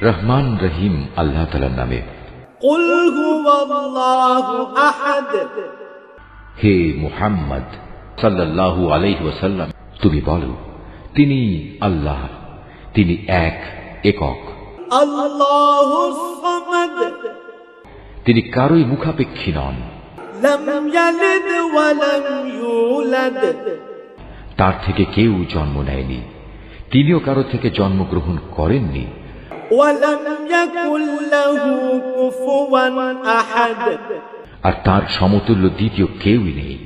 রহমান রহিম আল্লাহ তাআলার নামে। কুল হুয়াল্লাহু আহাদ। হে মুহাম্মদ সাল্লাল্লাহু আলাইহি ওয়াসাল্লাম, তুমি বলো, তিনি আল্লাহ, তিনি একক। আল্লাহুস সামাদ। তিনি কারোই মুখাপেক্ষী নন। লাম ইয়ালিদ ওয়া লাম ইউলাদ। তার থেকে কেউ জন্ম নেয়নি, তিনিও কারো থেকে জন্মগ্রহণ করেননি। ওয়া লাম ইয়াকুল লাহু কুফুওয়ান আহাদ। আর তার সমতুল্য দ্বিতীয় কেউই নেই।